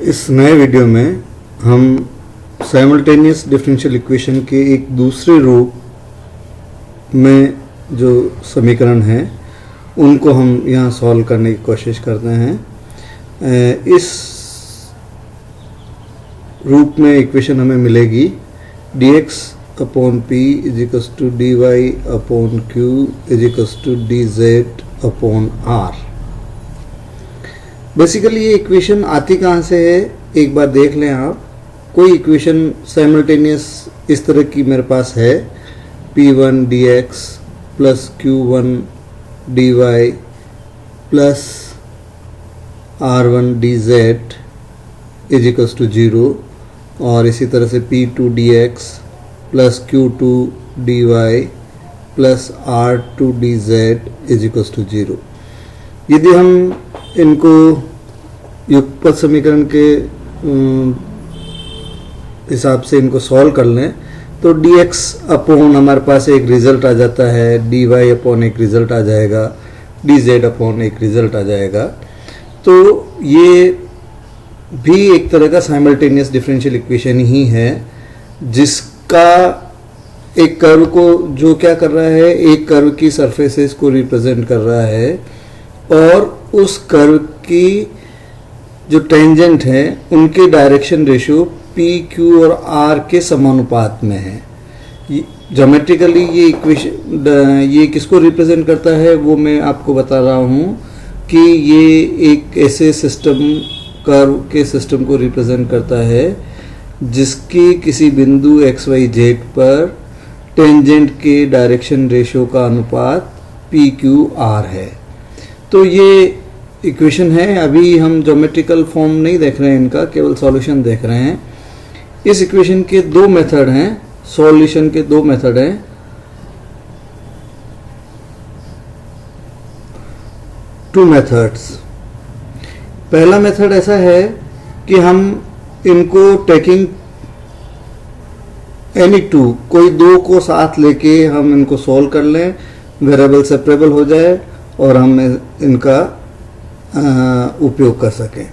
इस नए वीडियो में हम साइमल्टेनियस डिफरेंशियल इक्वेशन के एक दूसरे रूप में जो समीकरण हैं उनको हम यहाँ सॉल्व करने की कोशिश करते हैं। इस रूप में इक्वेशन हमें मिलेगी dx upon p is equals to dy upon q is equals to dz upon r। Basically ये इक्वेशन आती कहाँ से है एक बार देख लें आप। कोई इक्वेशन साइमल्टेनियस इस तरह की मेरे पास है p1 dx plus q1 dy plus r1 dz is equals to 0 और इसी तरह से p2 dx plus q2 dy plus r2 dz is equals to 0। यदि हम इनको युगपत समीकरण के हिसाब से इनको सॉल्व कर लें तो dx अपॉन हमारे पास एक रिज़ल्ट आ जाता है, dy अपॉन एक रिज़ल्ट आ जाएगा, dz अपॉन एक रिज़ल्ट आ जाएगा। तो ये भी एक तरह का साइमल्टेनियस डिफरेंशियल इक्वेशन ही है जिसका एक कर्व को जो क्या कर रहा है, एक कर्व की सरफेसेस को रिप्रेजेंट कर रहा है और उस कर्व की जो टेंजेंट है उनके डायरेक्शन रेशियो p, q और r के समानुपात में है। ज्योमेट्रिकली ये इक्वेशन ये किसको रिप्रेजेंट करता है वो मैं आपको बता रहा हूँ कि ये एक ऐसे सिस्टम कर्व के सिस्टम को रिप्रेजेंट करता है जिसकी किसी बिंदु x, y, z पर टेंजेंट के डायरेक्शन रेशियो का अनुपात p, q, r है। तो ये इक्वेशन है। अभी हम ज्योमेट्रिकल फॉर्म नहीं देख रहे हैं इनका, केवल सॉल्यूशन देख रहे हैं। इस इक्वेशन के दो मेथड हैं, सॉल्यूशन के दो मेथड हैं। Two methods. पहला मेथड ऐसा है कि हम इनको टेकिंग एनी टू, कोई दो को साथ लेके हम इनको सॉल्व कर लें, वेरिएबल सेपरेबल हो जाए और हम इनका उपयोग कर सकें।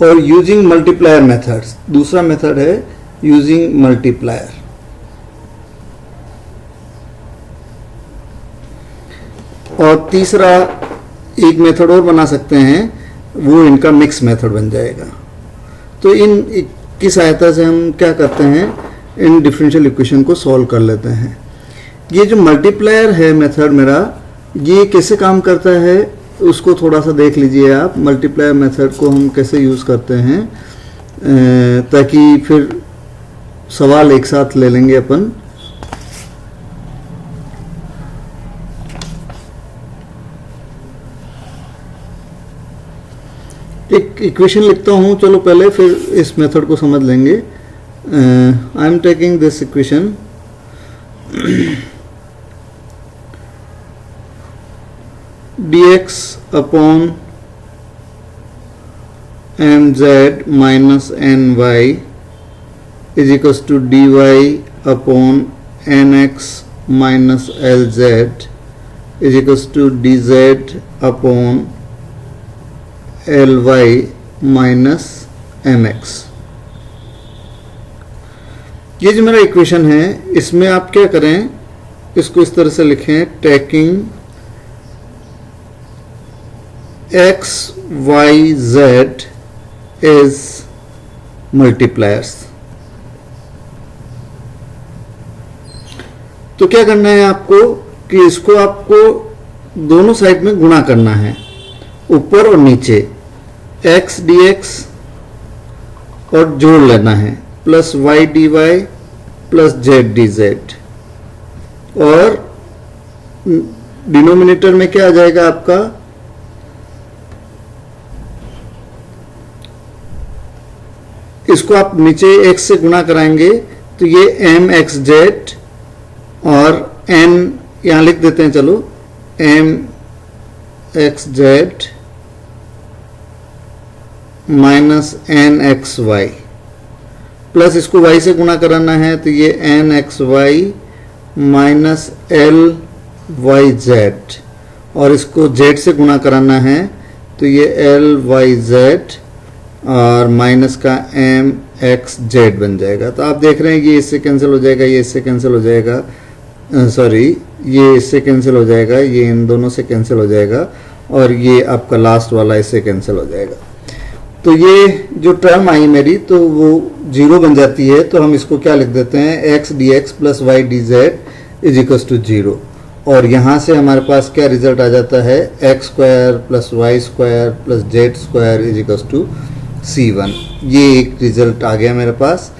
और यूजिंग मल्टीप्लायर मेथड्स, दूसरा मेथड है यूजिंग मल्टीप्लायर। और तीसरा एक मेथड और बना सकते हैं, वो इनका मिक्स मेथड बन जाएगा। तो इन की सहायता से हम क्या करते हैं, इन डिफरेंशियल इक्वेशन को सॉल्व कर लेते हैं। ये जो मल्टीप्लायर है मेथड मेरा, ये कैसे काम करता है उसको थोड़ा सा देख लीजिए आप। मल्टीप्लायर मेथड को हम कैसे यूज़ करते हैं ताकि फिर सवाल एक साथ ले लेंगे अपन। एक इक्वेशन लिखता हूँ, चलो पहले फिर इस मेथड को समझ लेंगे। I am taking this equation dx upon mz minus ny is equals to dy upon nx minus lz is equals to dz upon ly minus mx। ये जो मेरा इक्वेशन है इसमें आप क्या करें, इसको इस तरह से लिखें, taking x, y, z is multipliers। तो क्या करना है आपको कि इसको आपको दोनों साइड में गुणा करना है, ऊपर और नीचे, x dx और जोड़ लेना है, plus y dy plus z dz। और डिनोमिनेटर में क्या आ जाएगा आपका, इसको आप नीचे x से गुणा कराएंगे तो ये mxz और n यहाँ लिख देते हैं, चलो mxz माइनस nxy प्लस इसको y से गुणा कराना है तो ये nxy माइनस lyz और इसको z से गुणा कराना है तो ये lyz और माइनस का एम एक्स जेड बन जाएगा। तो आप देख रहे हैं ये इससे कैंसिल हो जाएगा, ये इससे कैंसिल हो जाएगा, सॉरी ये इससे कैंसिल हो जाएगा, ये इन दोनों से कैंसिल हो जाएगा, और ये आपका लास्ट वाला इससे कैंसिल हो जाएगा। तो ये जो टर्म आई मेरी तो वो जीरो बन जाती है। तो हम इसको क्या लिख देते हैं, x D x plus y D Z is equals to zero. और यहाँ से हमारे पास क्या रिजल्ट आ जाता है, x square plus y square plus z square is equals to C1। ये एक रिजल्ट आ गया मेरे पास।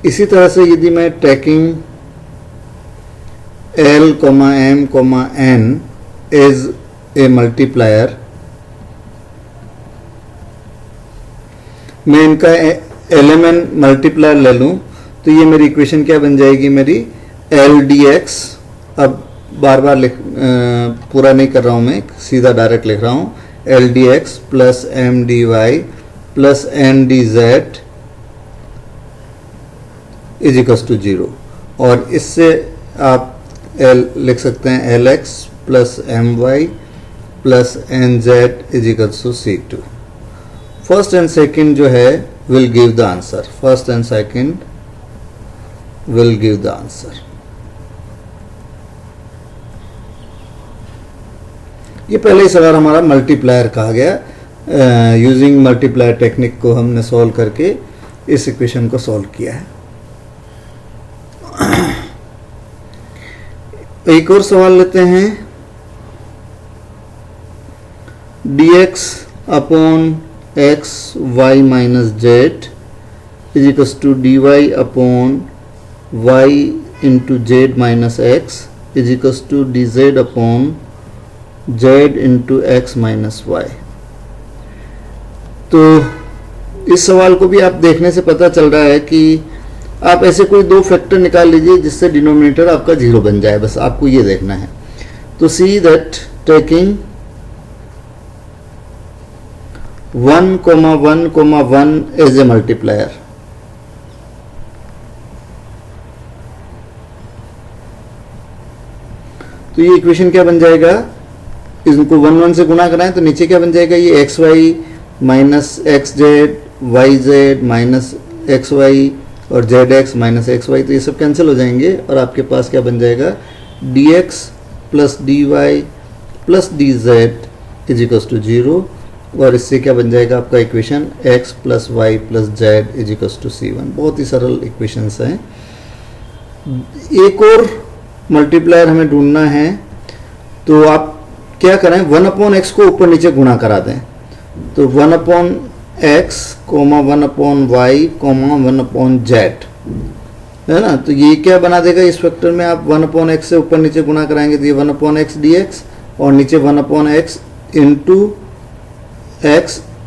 इसी तरह से यदि मैं taking L, M, N as a multiplier, मैं इनका एलिमेंट मल्टीप्लायर ले लूं तो ये मेरी इक्वेशन क्या बन जाएगी, मेरी L dx, अब बार बार पूरा नहीं कर रहा हूं मैं, सीधा डायरेक्ट लिख रहा हूं, L dx plus M dy plus N dz is equals to zero. और इससे आप L लिख सकते हैं Lx plus My plus Nz is equals to C2। First and second जो है will give the answer, first and second will give the answer. ये पहले ही सवाल हमारा मल्टीप्लायर कहा गया। यूजिंग मल्टीप्लायर टेक्निक को हमने सॉल्व करके इस इक्वेशन को सॉल्व किया है। एक और सवाल लेते हैं, dx upon x Y minus z is equals to dy upon y into z minus x is equals to dz upon z into x minus y. तो इस सवाल को भी आप देखने से पता चल रहा है कि आप ऐसे कोई दो फैक्टर निकाल लीजिए जिससे डिनोमिनेटर आपका जीरो बन जाए, बस आपको ये देखना है। तो see that taking 1,1,1 as a multiplier, तो ये इक्वेशन क्या बन जाएगा, इनको 1 से गुणा कराएं तो नीचे क्या बन जाएगा, ये X Y minus X Z Y Z minus X Y और Z X minus X Y, तो ये सब कैंसिल हो जाएंगे और आपके पास क्या बन जाएगा, d x plus d Y plus d Z is equals to zero. और इससे क्या बन जाएगा आपका equation, x plus y plus z is equals to C1। बहुत ही सरल इक्वेशंस हैं। एक और मल्टीप्लायर हमें ढूंढना है, तो आप क्या करें, 1 अपॉन एक्स को ऊपर नीचे गुणा करा दें। तो 1 upon x comma 1 upon Y comma 1 upon z, है ना। तो ये क्या बना देगा, इस फैक्टर में आप 1 अपॉन एक्स से ऊपर नीचे गुणा कराएंगे तो ये 1 अपॉन एक्स डी एक्स और नीचे 1 upon x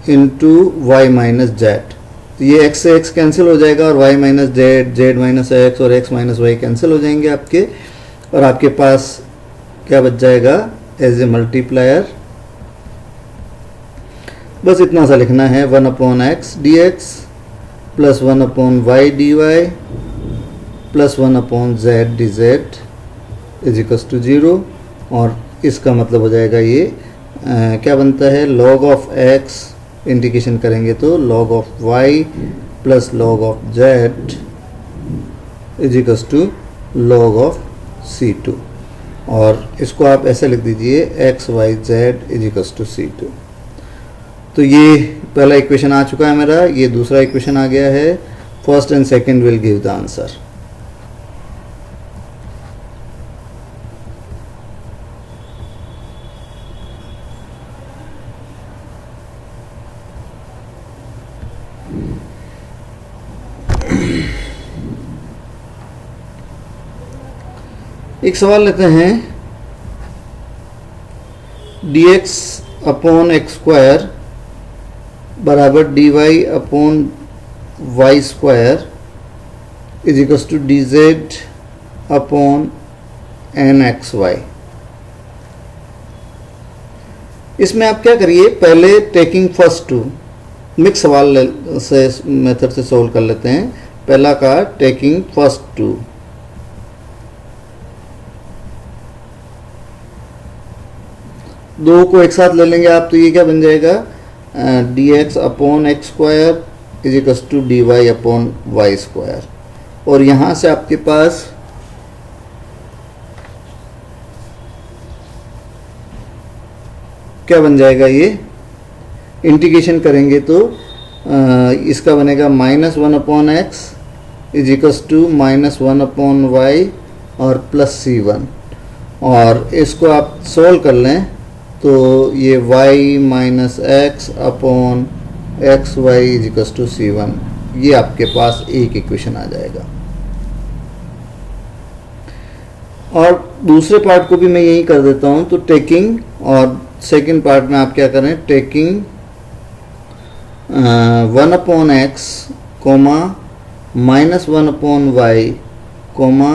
into y minus z. तो ये एक्स से एक्स कैंसिल हो जाएगा और y minus z, z minus x और एक्स माइनस वाई कैंसिल हो जाएंगे आपके, और आपके पास क्या बच जाएगा एज ए मल्टीप्लायर, बस इतना सा लिखना है, 1 upon x D x plus 1 upon Y D Y plus 1 upon z D Z is equals to zero. और इसका मतलब हो जाएगा ये क्या बनता है, लॉग ऑफ एक्स इंटीग्रेशन करेंगे तो log of y plus log of z is equals to log of C2। और इसको आप ऐसे लिख दीजिए, x y z is equals to C2। तो ये पहला इक्वेशन आ चुका है मेरा, ये दूसरा इक्वेशन आ गया है, first and second will give the answer. एक सवाल लेते हैं, dx अपॉन एक्स स्क्वायर बराबर dy upon y square is equals to dz upon nxy। इसमें आप क्या करिए, पहले टेकिंग फर्स्ट टू, मिक्स सवाल से मेथड से सोल्व कर लेते हैं। पहला का टेकिंग फर्स्ट टू, दो को एक साथ ले लेंगे आप, तो ये क्या बन जाएगा, dx upon x square is equals to d y upon y square, और यहाँ से आपके पास क्या बन जाएगा, ये इंटीग्रेशन करेंगे तो इसका बनेगा minus one upon x is equals to minus one upon y और प्लस सी वन, और इसको आप सोल्व कर लें तो ये y minus x upon x y is equals to c one, ये आपके पास एक इक्वेशन आ जाएगा। और दूसरे पार्ट को भी मैं यही कर देता हूँ, तो टेकिंग, और सेकंड पार्ट में आप क्या करें, taking one upon x comma minus one upon Y comma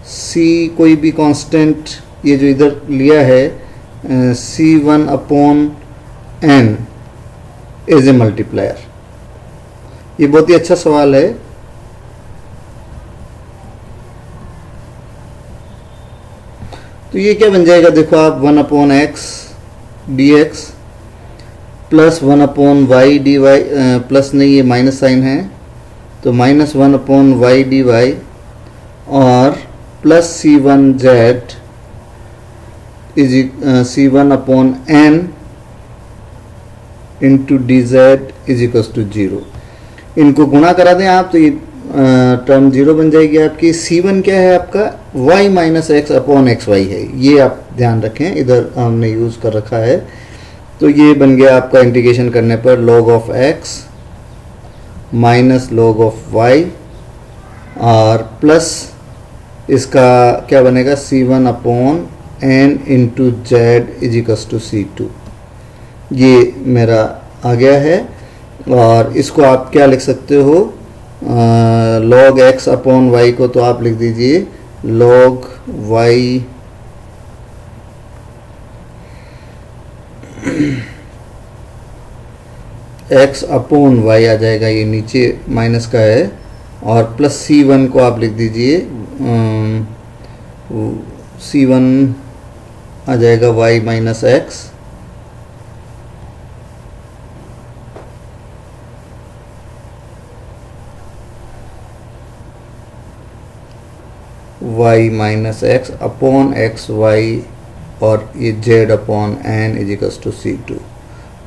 C कोई भी कांस्टेंट ये जो इधर लिया है C one upon N as a multiplier. ये बहुत ही अच्छा सवाल है। तो ये क्या बन जाएगा, देखो आप one upon x D x plus one upon Y D Y, plus नहीं ये माइनस साइन है, तो minus one upon Y D Y और plus C one Z is C one upon N into D Z is equals to zero. इनको गुणा करा दें आप तो ये टर्म जीरो बन जाएगी आपकी। सी वन क्या है आपका, y minus x upon x y है, ये आप ध्यान रखें, इधर हमने यूज़ कर रखा है। तो ये बन गया आपका इंटीग्रेशन करने पर log of x minus log of y और प्लस इसका क्या बनेगा c1 upon n into z is equals to c2। ये मेरा आ गया है। और इसको आप क्या लिख सकते हो, log x अपॉन y को तो आप लिख दीजिए log y x upon y आ जाएगा, ये नीचे माइनस का है, और प्लस c1 को आप लिख दीजिए c1 आ जाएगा y minus x y minus x upon x Y और ये z upon n is equals to c2।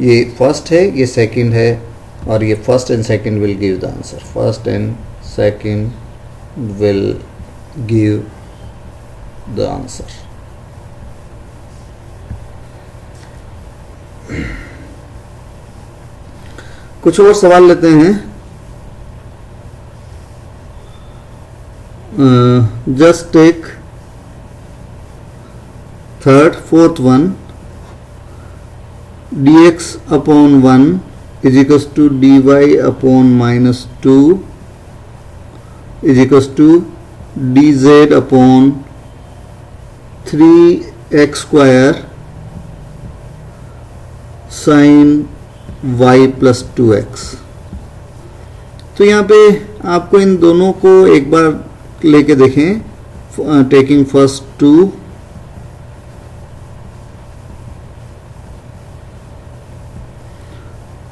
ये फर्स्ट है, ये सेकंड है, और ये first and second will give the answer. First and second will give the answer. कुछ और सवाल लेते हैं। Just take third fourth one, dx upon 1 is equals to dy upon minus 2 is equals to dz upon 3x square sin y plus 2x। तो यहाँ पे आपको इन दोनों को एक बार लेके देखें। टेकिंग फर्स्ट टू,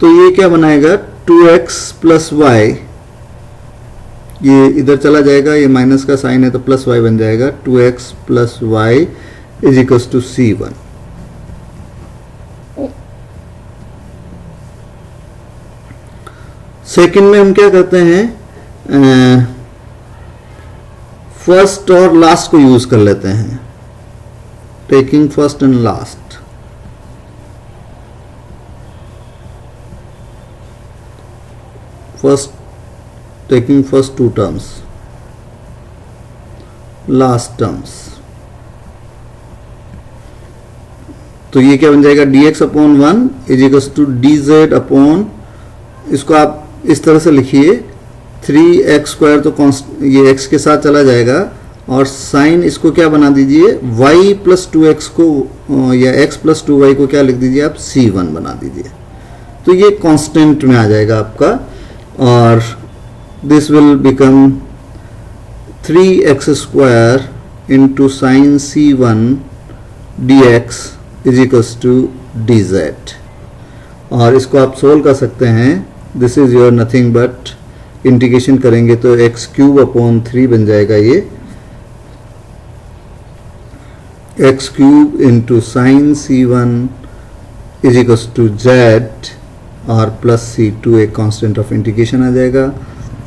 तो ये क्या बनाएगा 2x प्लस वाई, ये इधर चला जाएगा, ये माइनस का साइन है तो प्लस वाई बन जाएगा। 2x plus y is equals to c1। Second में हम क्या करते हैं, फर्स्ट और लास्ट को यूज कर लेते हैं। Taking first and last, first taking first two terms, last terms, तो ये क्या बन जाएगा dx upon 1 is equals to dz upon, इसको आप इस तरह से लिखिए 3x स्क्वायर, तो ये x के साथ चला जाएगा, और साइन इसको क्या बना दीजिए y प्लस 2x को या x प्लस 2y को क्या लिख दीजिए आप c1 बना दीजिए। तो ये कांस्टेंट में आ जाएगा आपका, और this will become 3x square into sine c1 dx is equals to dz। और इसको आप सोल्व कर सकते हैं this is your nothing but, integration करेंगे तो एक्स क्यूब अपॉन 3 बन जाएगा ये, x cube into sine C1 is equals to z और प्लस C2, एक कांस्टेंट ऑफ इंटीग्रेशन आ जाएगा.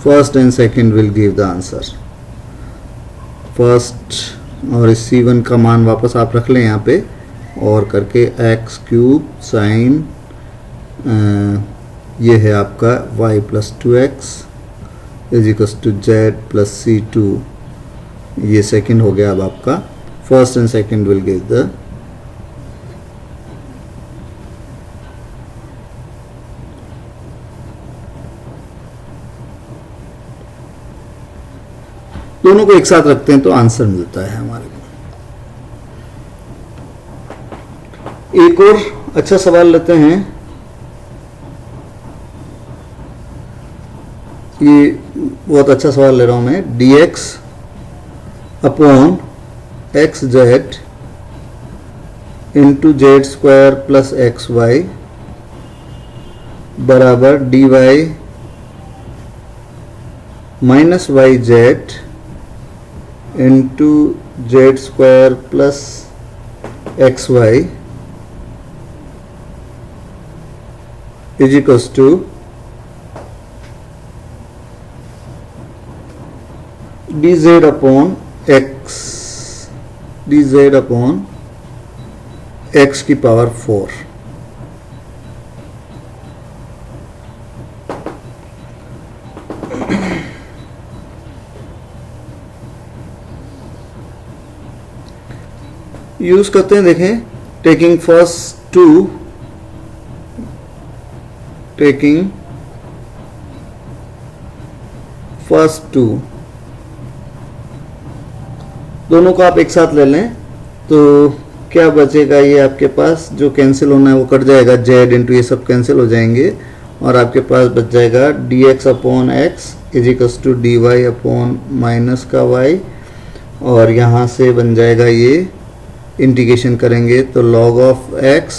First and second will give the answer. First और इस C1 का मान वापस आप रख लें यहाँ पे और करके एक्स क्यूब साइन ये है आपका y plus 2x is equals to z plus C2. ये सेकंड हो गया. अब आपका first and second will give the दोनों को एक साथ रखते हैं तो आंसर मिलता है हमारे को. एक और अच्छा सवाल लेते हैं. ये बहुत अच्छा सवाल ले रहा हूं मैं. dx upon x z into z square plus x y बराबर dy minus y z into z square plus x y is equals to dz upon x, dz upon x की पावर 4. यूज करते हैं. देखें, taking first to दोनों को आप एक साथ ले लें तो क्या बचेगा. ये आपके पास जो कैंसिल होना है वो कट जाएगा. जेड इंटू ये सब कैंसिल हो जाएंगे और आपके पास बच जाएगा dx upon x is equals to dy upon minus का y और यहाँ से बन जाएगा ये इंटीग्रेशन करेंगे तो log of x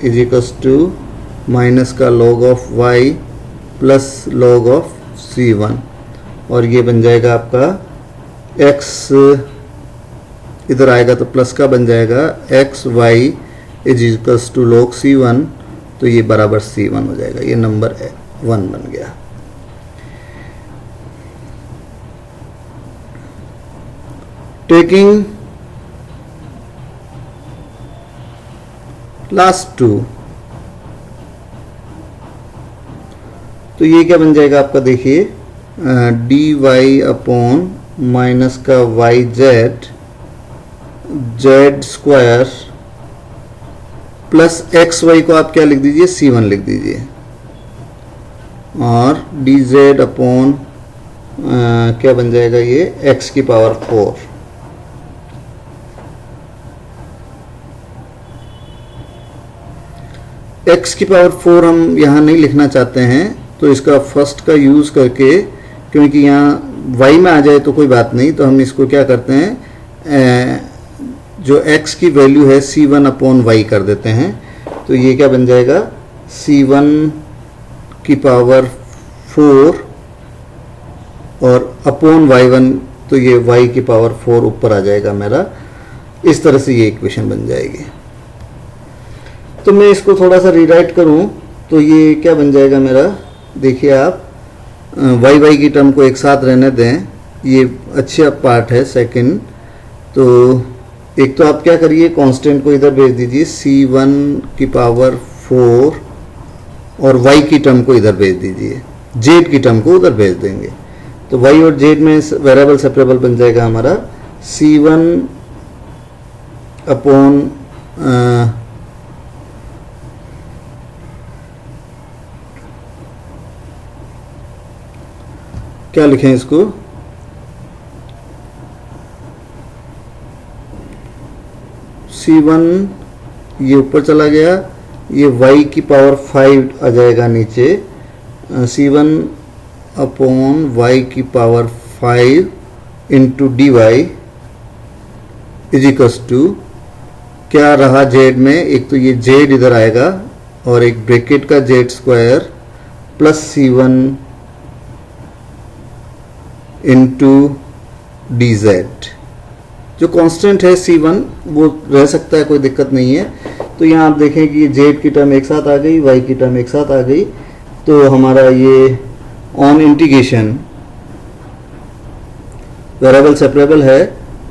is equals to minus का log of y plus log of C1 और ये बन जाएगा आपका x इधर आएगा तो प्लस का बन जाएगा x y is equals to log C1 तो ये बराबर C1 हो जाएगा. ये नंबर 1 बन गया. टेकिंग लास्ट 2 तो ये क्या बन जाएगा आपका. देखिए dy अपॉन माइनस का y z z square plus x y को आप क्या लिख दीजिए C1 लिख दीजिए और dz अपॉन क्या बन जाएगा ये x की पावर 4. x की पावर 4 हम यहाँ नहीं लिखना चाहते हैं तो इसका फर्स्ट का यूज करके, क्योंकि यहाँ y में आ जाए तो कोई बात नहीं, तो हम इसको क्या करते हैं जो x की वैल्यू है C1 अपॉन वाई कर देते हैं. तो ये क्या बन जाएगा C1 की पावर 4 और अपॉन y1 तो ये y की पावर 4 ऊपर आ जाएगा मेरा. इस तरह से ये इक्वेशन बन जाएगी. तो मैं इसको थोड़ा सा रीराइट करूं तो ये क्या बन जाएगा मेरा. देखिए आप y की टर्म को एक साथ रहने दें, ये अच्छा पार्ट है सेकंड. तो एक तो आप क्या करिए कांस्टेंट को इधर भेज दीजिए C1 की पावर 4 और y की टर्म को इधर भेज दीजिए, z की टर्म को उधर भेज देंगे तो y और z में वेरिएबल सेपरेबल बन जाएगा हमारा C1 अपॉन क्या लिखें इसको C1 ये ऊपर चला गया, ये y की पावर 5 आ जाएगा नीचे. C1 अपॉन y की power 5 into dy is equals to क्या रहा z में. एक तो ये z इधर आएगा और एक ब्रैकेट का z square plus C1 into D Z. जो कांस्टेंट है C1 वो रह सकता है, कोई दिक्कत नहीं है। तो यहाँ आप देखें कि जेड की टर्म एक साथ आ गई, वाई की टर्म एक साथ आ गई, तो हमारा ये ऑन इंटीग्रेशन वेरिएबल सेपरेबल है,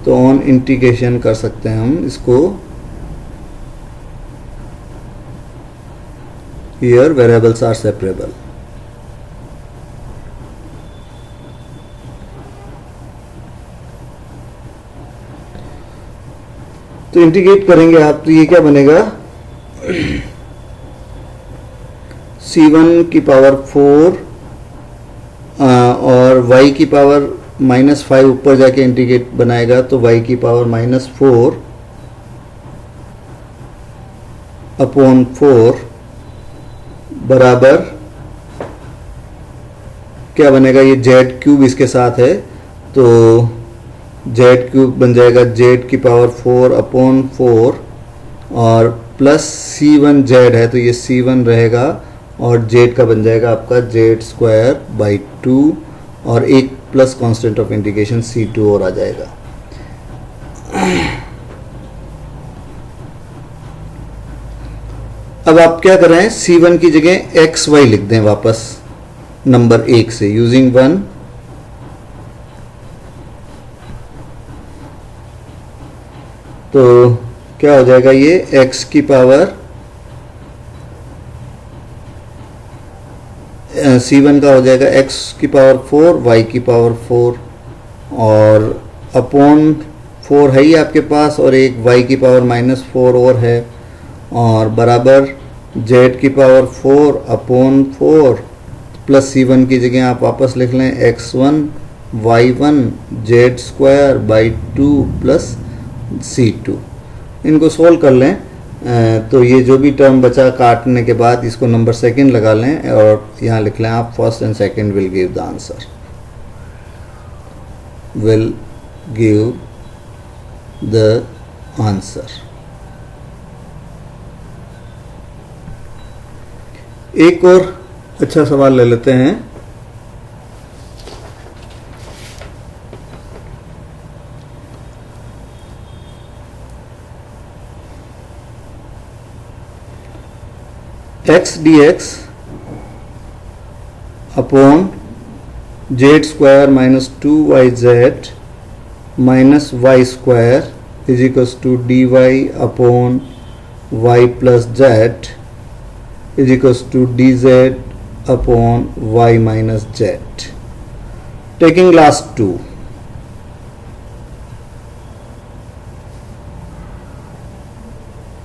तो ऑन इंटीग्रेशन कर सकते हैं हम इसको। Here variables are separable. तो इंटीग्रेट करेंगे आप, तो ये क्या बनेगा, C1 की पावर 4 और y की पावर -5 ऊपर जाके इंटीग्रेट बनाएगा, तो y की पावर -4 अपॉन 4 बराबर क्या बनेगा, ये जेड क्यूब इसके साथ है, तो जेड क्यूब बन जाएगा जेड की पावर 4 अपॉन 4 और प्लस C1 जेड है, तो ये C1 रहेगा और जेड का बन जाएगा आपका जेड स्क्वायर बाई 2 और एक plus constant of integration C2 और आ जाएगा। अब आप क्या कर रहे हैं, C1 की जगह XY लिख दें वापस नंबर 1 से यूजिंग 1, तो क्या हो जाएगा, ये x की पावर C1 का हो जाएगा x की पावर 4, y की पावर 4 और अपॉन 4 है ही आपके पास, और एक y की पावर -4 और है, और बराबर z की पावर 4 अपॉन 4 प्लस C1 की जगह आप वापस लिख लें x1 y1 z square by 2 plus C2। इनको सोल्व कर लें, तो ये जो भी टर्म बचा काटने के बाद इसको नंबर सेकंड लगा लें और यहाँ लिख लें आप first and second will give the answer, will give the answer. एक और अच्छा सवाल ले लेते हैं। x dx upon z square minus 2yz minus y square is equals to dy upon y plus z is equals to dz upon y minus z. Taking last two,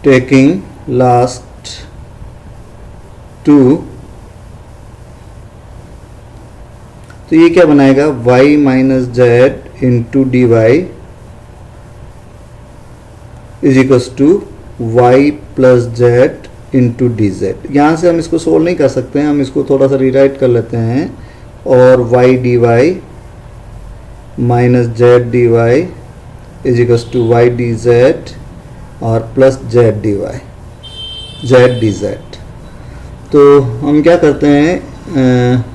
taking last 2, तो ये क्या बनाएगा, y minus z into d Y is equals to y plus Z into D Z. यहाँ से हम इसको solve नहीं कर सकते हैं, हम इसको थोड़ा सा रीराइट कर लेते हैं, और y D Y minus Z D Y is equals to Y D Z और plus Z D Y, Z D Z. तो हम क्या करते हैं,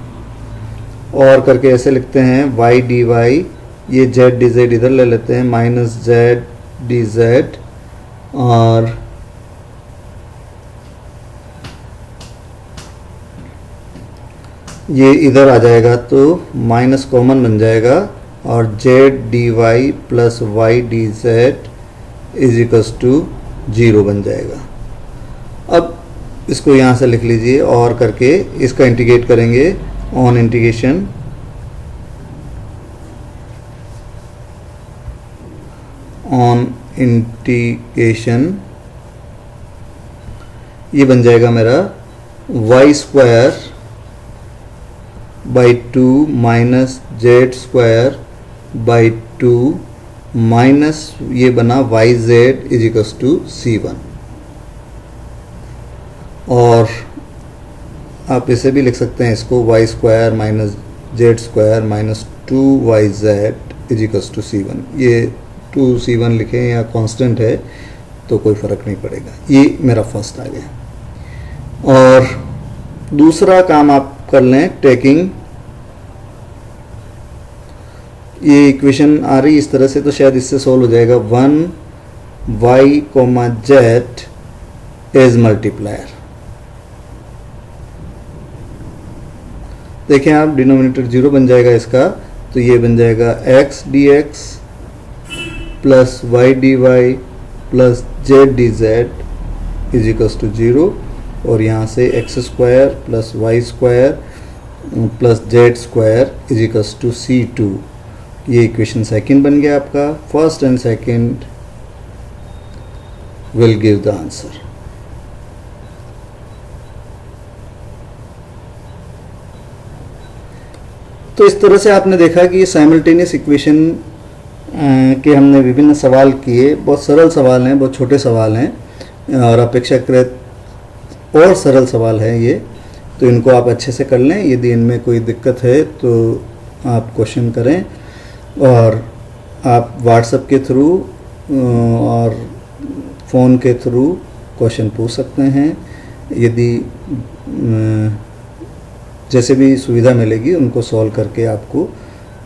और करके ऐसे लिखते हैं y डी वाई, ये जेड डी जेड इधर ले लेते हैं, माइनस जेड डी जेड, और ये इधर आ जाएगा तो माइनस कॉमन बन जाएगा, और z D Y plus y D Z is equals to 0 बन जाएगा। अब इसको यहाँ से लिख लीजिए, और करके इसका इंटीग्रेट करेंगे ऑन इंटीग्रेशन, ऑन इंटीग्रेशन ये बन जाएगा मेरा y square by 2 minus z square by 2 minus ये बना y z is equals to C1। और आप इसे भी लिख सकते हैं, इसको y square minus z square minus 2yz is equals to C1। ये 2C1 लिखें या कांस्टेंट है तो कोई फ़र्क नहीं पड़ेगा। ये मेरा फर्स्ट आ गया। और दूसरा काम आप कर लें टेकिंग, ये इक्वेशन आ रही इस तरह से तो शायद इससे सॉल्व हो जाएगा 1y, z एज मल्टीप्लायर। देखें आप, डिनोमिनेटर 0 बन जाएगा इसका, तो ये बन जाएगा x dx plus y dy plus z dz is equals to 0, और यहाँ से x square plus y square plus z square is equals to C2। ये इक्वेशन सेकंड बन गया आपका। First and second will give the answer. तो इस तरह से आपने देखा कि साइमल्टेनियस इक्वेशन के हमने विभिन्न सवाल किए। बहुत सरल सवाल हैं, बहुत छोटे सवाल हैं और अपेक्षाकृत और सरल सवाल हैं ये, तो इनको आप अच्छे से कर लें। यदि इनमें कोई दिक्कत है तो आप क्वेश्चन करें, और आप व्हाट्सएप के थ्रू और फ़ोन के थ्रू क्वेश्चन पूछ सकते हैं। यदि जैसे भी सुविधा मिलेगी उनको सॉल्व करके आपको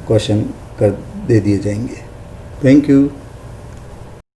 क्वेश्चन कर दे दिए जाएंगे। Thank you.